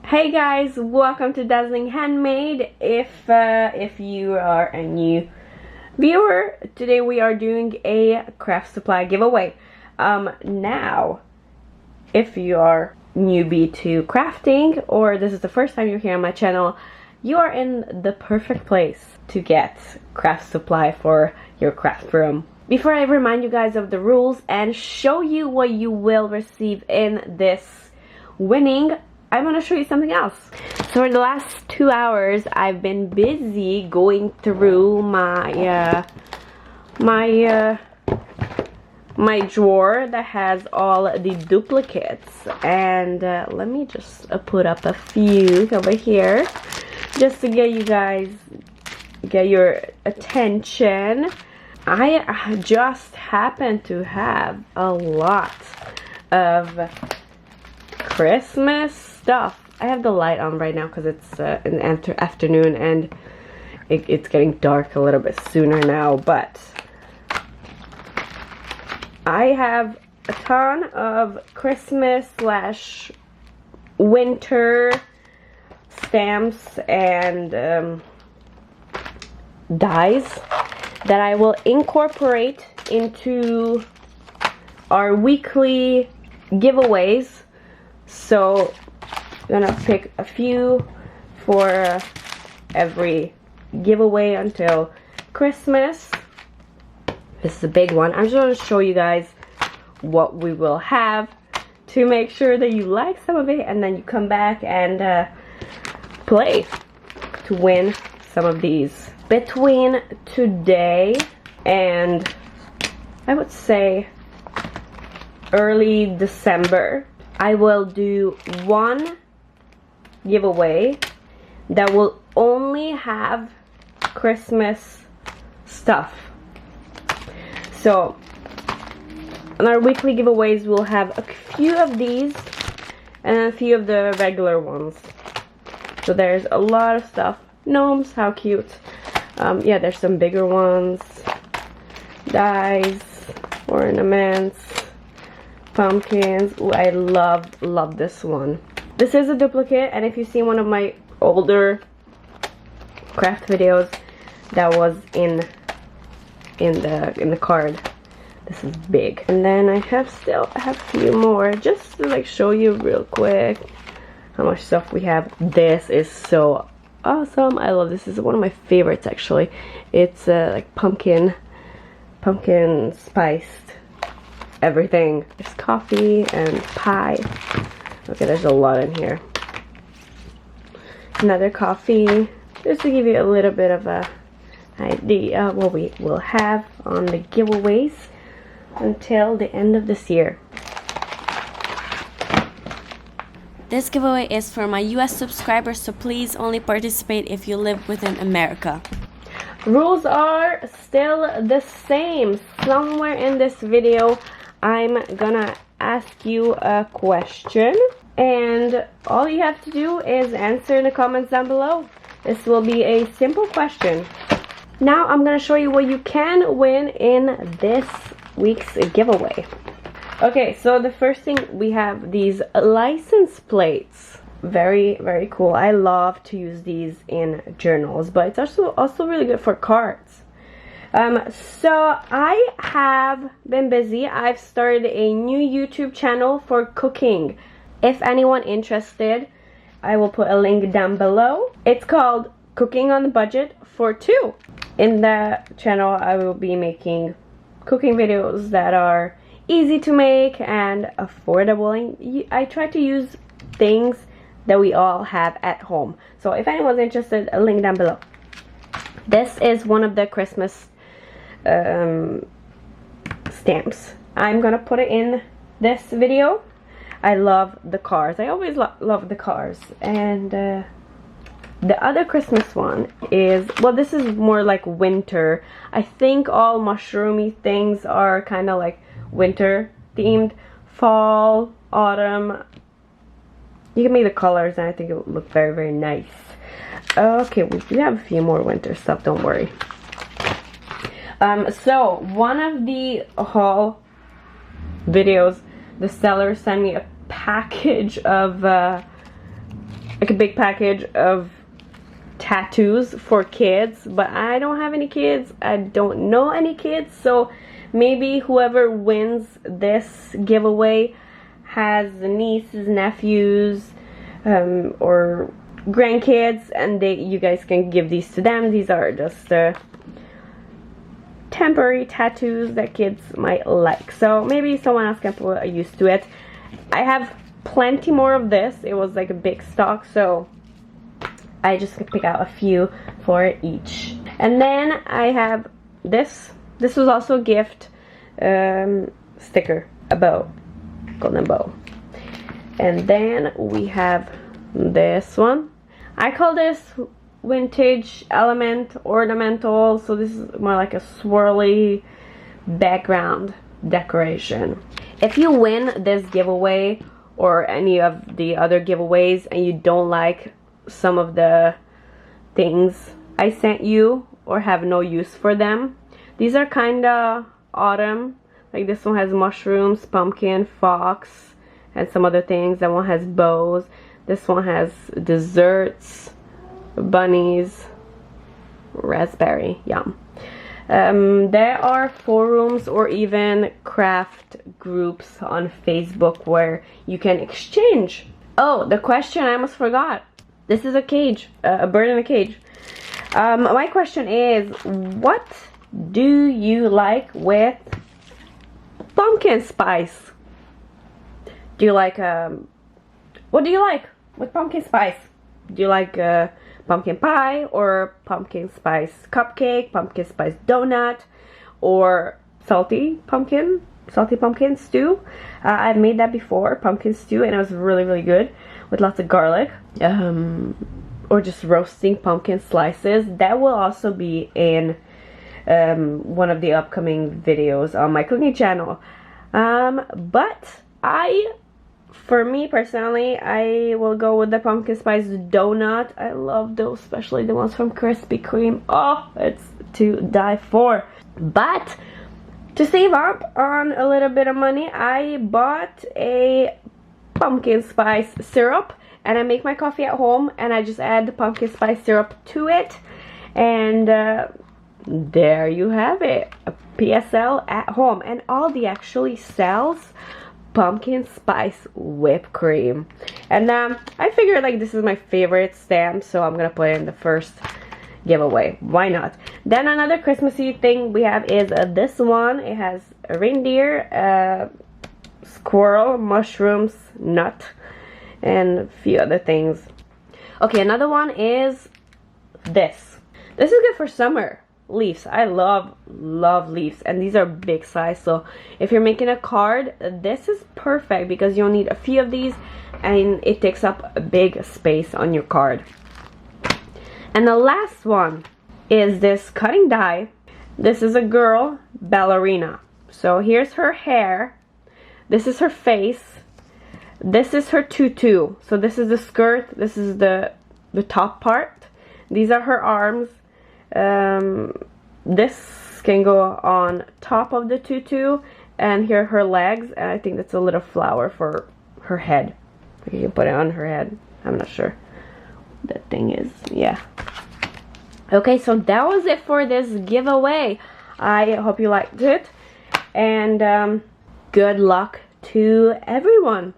Hey guys, welcome to Dazzling Handmade. If you are a new viewer, today we are doing a craft supply giveaway. Now, if you are newbie to crafting or this is the first time you're here on my channel, you are in the perfect place to get craft supply for your craft room. Before I remind you guys of the rules and show you what you will receive in this winning, I'm gonna show you something else. So for the last 2 hours, I've been busy going through my my drawer that has all the duplicates, and let me just put up a few over here just to get your attention. I just happen to have a lot of Christmas stuff. I have the light on right now because it's an afternoon and it's getting dark a little bit sooner now, but I have a ton of Christmas / winter stamps and dies that I will incorporate into our weekly giveaways. So I'm gonna pick a few for every giveaway until Christmas. This is a big one. I'm just gonna show you guys what we will have to make sure that you like some of it, and then you come back and play to win some of these. Between today and I would say early December, I will do one giveaway that will only have Christmas stuff. So on our weekly giveaways, we'll have a few of these and a few of the regular ones. So there's a lot of stuff. Gnomes, how cute. Yeah, there's some bigger ones. Dies, ornaments, pumpkins. Ooh, I love this one. This is a duplicate, and if you see one of my older craft videos, that was in the card. This is big. And then I still have a few more just to like show you real quick how much stuff we have. This is so awesome. I love this. This is one of my favorites actually. It's like pumpkin spiced everything. There's coffee and pie. Okay, there's a lot in here. Another coffee, just to give you a little bit of a idea what we will have on the giveaways until the end of this year. This giveaway is for my US subscribers, so please only participate if you live within America. Rules are still the same. Somewhere in this video, I'm gonna ask you a question, and all you have to do is answer in the comments down below. This will be a simple question. Now I'm gonna show you what you can win in this week's giveaway. Okay, so the first thing, we have these license plates. Very cool. I love to use these in journals, but it's also really good for cards. So I have been busy. I've started a new YouTube channel for cooking. If anyone interested, I will put a link down below. It's called Cooking on the Budget for Two. In the channel, I will be making cooking videos that are easy to make and affordable. And I try to use things that we all have at home. So if anyone's interested, a link down below. This is one of the Christmas stamps. I'm gonna put it in this video. I love the cars. I always love the cars. And the other Christmas one is, well, this is more like winter. I think all mushroomy things are kind of like winter themed. Fall, autumn. You can make the colors and I think it will look very nice. Okay, we do have a few more winter stuff, don't worry. So one of the haul videos, the seller sent me a package of like a big package of tattoos for kids, but I don't have any kids. I don't know any kids, so maybe whoever wins this giveaway has nieces, nephews, or grandkids, and you guys can give these to them. These are just temporary tattoos that kids might like, so maybe someone else can put used to it. I have plenty more of this. It was like a big stock, so I just pick out a few for each. And then I have this. This was also a gift sticker, a bow, golden bow. And then we have this one. I call this vintage element ornamental, so this is more like a swirly background decoration. If you win this giveaway or any of the other giveaways and you don't like some of the things I sent you or have no use for them, these are kinda autumn. Like this one has mushrooms, pumpkin, fox, and some other things. That one has bows. This one has desserts, bunnies, raspberry, yum. There are forums or even craft groups on Facebook where you can exchange. Oh, the question I almost forgot. This is a cage, a bird in a cage. My question is, what do you like with pumpkin spice? Do you like, what do you like with pumpkin spice? Do you like pumpkin pie or pumpkin spice cupcake, pumpkin spice donut, or salty pumpkin stew? I've made that before, pumpkin stew, and it was really, really good with lots of garlic. Or just roasting pumpkin slices. That will also be in one of the upcoming videos on my cooking channel. But for me personally, I will go with the pumpkin spice donut. I love those, especially the ones from Krispy Kreme. Oh, it's to die for. But to save up on a little bit of money, I bought a pumpkin spice syrup, and I make my coffee at home and I just add the pumpkin spice syrup to it, and there you have it, a PSL at home. And Aldi actually sells pumpkin spice whipped cream, and I figured like this is my favorite stamp, so I'm gonna put it in the first giveaway. Why not? Then another Christmassy thing we have is this one. It has a reindeer, squirrel, mushrooms, nut, and a few other things. Okay, another one is this. This is good for summer. Leaves. I love leaves, and these are big size, so if you're making a card, this is perfect because you'll need a few of these and it takes up a big space on your card. And the last one is this cutting die. This is a girl ballerina. So here's her hair, this is her face, this is her tutu. So this is the skirt, this is the top part, these are her arms. This can go on top of the tutu, and here are her legs, and I think that's a little flower for her head. You can put it on her head. I'm not sure what that thing is. Yeah. Okay, so that was it for this giveaway. I hope you liked it, and good luck to everyone.